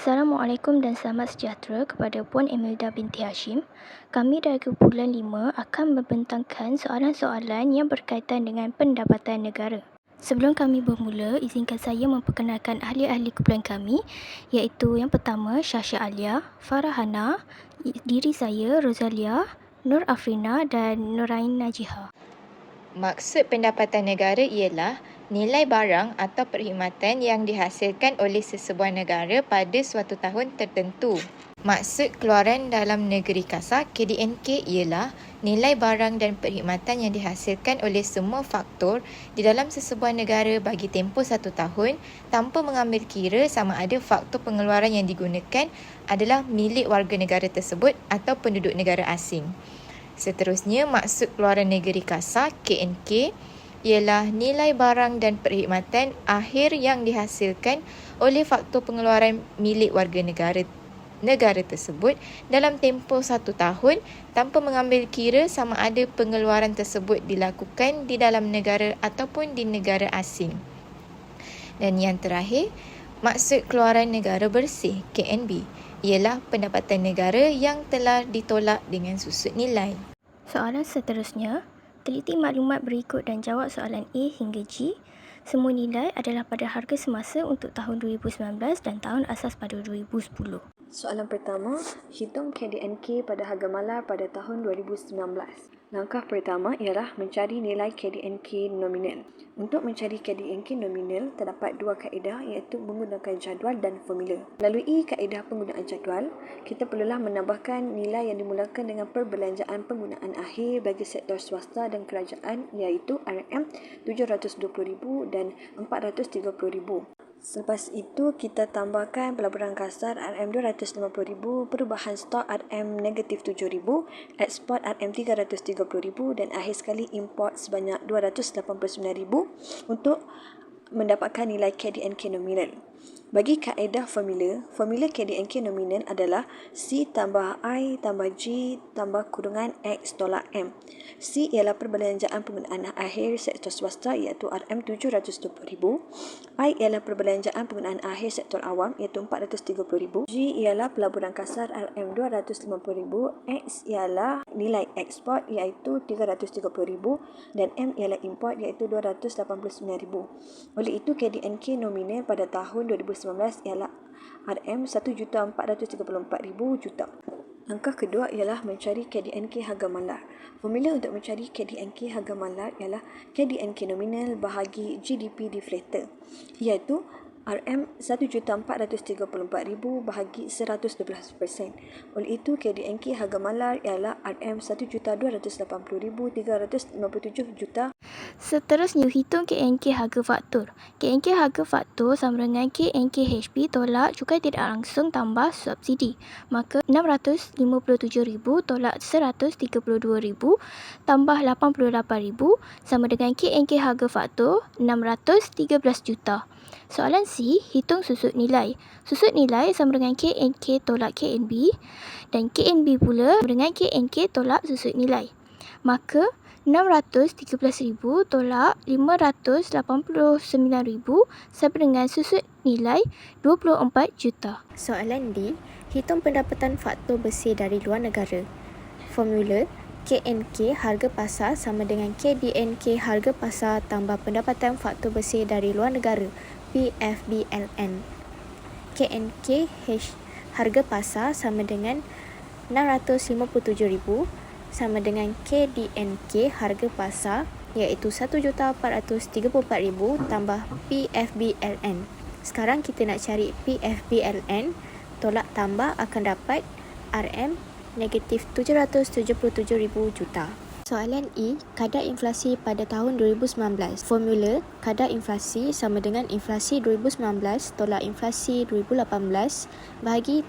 Assalamualaikum dan selamat sejahtera kepada Puan Imelda binti Hashim. Kami dari Kumpulan 5 akan membentangkan soalan-soalan yang berkaitan dengan pendapatan negara. Sebelum kami bermula, izinkan saya memperkenalkan ahli-ahli kumpulan kami, iaitu yang pertama Syasha Alia, Farahana, diri saya Rosalia, Nur Afrina dan Nurain Najiha. Maksud pendapatan negara ialah nilai barang atau perkhidmatan yang dihasilkan oleh sesebuah negara pada suatu tahun tertentu. Maksud keluaran dalam negeri kasar KDNK ialah nilai barang dan perkhidmatan yang dihasilkan oleh semua faktor di dalam sesebuah negara bagi tempoh satu tahun tanpa mengambil kira sama ada faktor pengeluaran yang digunakan adalah milik warga negara tersebut atau penduduk negara asing. Seterusnya, maksud keluaran negeri kasar KNK ialah nilai barang dan perkhidmatan akhir yang dihasilkan oleh faktor pengeluaran milik warga negara tersebut dalam tempoh satu tahun tanpa mengambil kira sama ada pengeluaran tersebut dilakukan di dalam negara ataupun di negara asing. Dan yang terakhir, maksud keluaran negara bersih KNB ialah pendapatan negara yang telah ditolak dengan susut nilai. Soalan seterusnya, teliti maklumat berikut dan jawab soalan A hingga G. Semua nilai adalah pada harga semasa untuk tahun 2019 dan tahun asas pada 2010. Soalan pertama, hitung KDNK pada harga malar pada tahun 2019. Langkah pertama ialah mencari nilai KDNK nominal. Untuk mencari KDNK nominal, terdapat dua kaedah iaitu menggunakan jadual dan formula. Melalui kaedah penggunaan jadual, kita perlulah menambahkan nilai yang dimulakan dengan perbelanjaan penggunaan akhir bagi sektor swasta dan kerajaan iaitu RM720,000 dan RM430,000. Selepas itu, kita tambahkan pelaburan kasar RM250,000, perubahan stok RM-7,000, ekspor RM330,000 dan akhir sekali import sebanyak RM289,000 untuk mendapatkan nilai KDNK nominal. Bagi kaedah formula KDNK nominal adalah C tambah I tambah G tambah kurungan X tolak M. C ialah perbelanjaan penggunaan akhir sektor swasta iaitu RM720,000. I ialah perbelanjaan penggunaan akhir sektor awam iaitu RM430,000. G ialah pelaburan kasar RM250,000. X ialah nilai ekspor iaitu RM330,000 dan M ialah import iaitu RM289,000. Oleh itu, KDNK nominal pada tahun 2019 ialah RM1,434,000 juta. Langkah kedua ialah mencari KDNK harga malar. Formula untuk mencari KDNK harga malar ialah KDNK nominal bahagi GDP deflator, iaitu RM1,434,000 bahagi 112%. Oleh itu, KDNK harga malar ialah RM1,280,357 juta. Seterusnya, hitung KNK harga faktur. KNK harga faktur sama dengan KNK HP tolak cukai tidak langsung tambah subsidi. Maka RM657,000 tolak RM132,000 tambah RM88,000 sama dengan KNK harga faktur RM613 juta. Soalan C, hitung susut nilai. Susut nilai sama dengan KNK tolak KNB dan KNB pula dengan KNK tolak susut nilai. Maka RM613,000 tolak RM589,000 sama dengan susut nilai RM24 juta. Soalan D, hitung pendapatan faktor bersih dari luar negara. Formula KNK harga pasar sama dengan KDNK harga pasar tambah pendapatan faktor bersih dari luar negara PFBLN. KNK harga pasar sama dengan RM657,000 sama dengan KDNK harga pasar iaitu RM1,434,000 tambah PFBLN. Sekarang kita nak cari PFBLN, tolak tambah akan dapat RM-777,000 juta. Soalan E, kadar inflasi pada tahun 2019. Formula kadar inflasi sama dengan inflasi 2019 tolak inflasi 2018 bahagi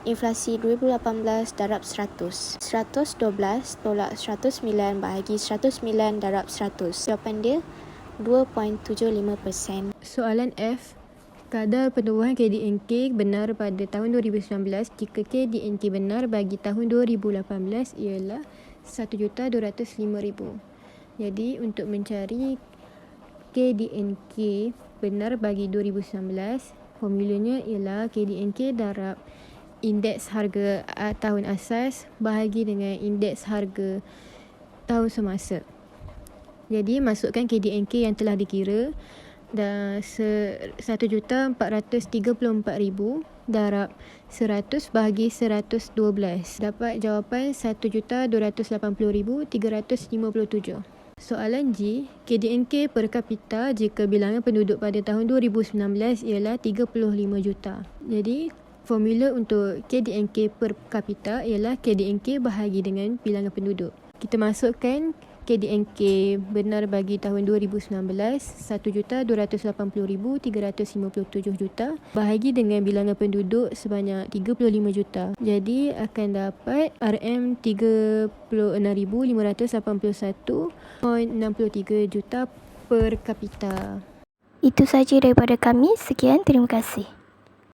inflasi 2018 darab 100. 112 tolak 109 bahagi 109 darab 100. Jawapan dia 2.75%. Soalan F, kadar penurunan KDNK benar pada tahun 2019 jika KDNK benar bagi tahun 2018 ialah 1,205,000. Jadi untuk mencari KDNK benar bagi 2019, Formulanya ialah KDNK darab indeks harga tahun asas bahagi dengan indeks harga tahun semasa. Jadi masukkan KDNK yang telah dikira dan 1,434,000 darab 100 bahagi 112. Dapat jawapan 1,280,357. Soalan G, KDNK per kapita jika bilangan penduduk pada tahun 2019 ialah 35 juta. Jadi, formula untuk KDNK per kapita ialah KDNK bahagi dengan bilangan penduduk. Kita masukkan KDNK benar bagi tahun 2019 1,280,357 juta bahagi dengan bilangan penduduk sebanyak 35 juta. Jadi akan dapat RM36,581.63 juta per kapita. Itu saja daripada kami. Sekian, terima kasih.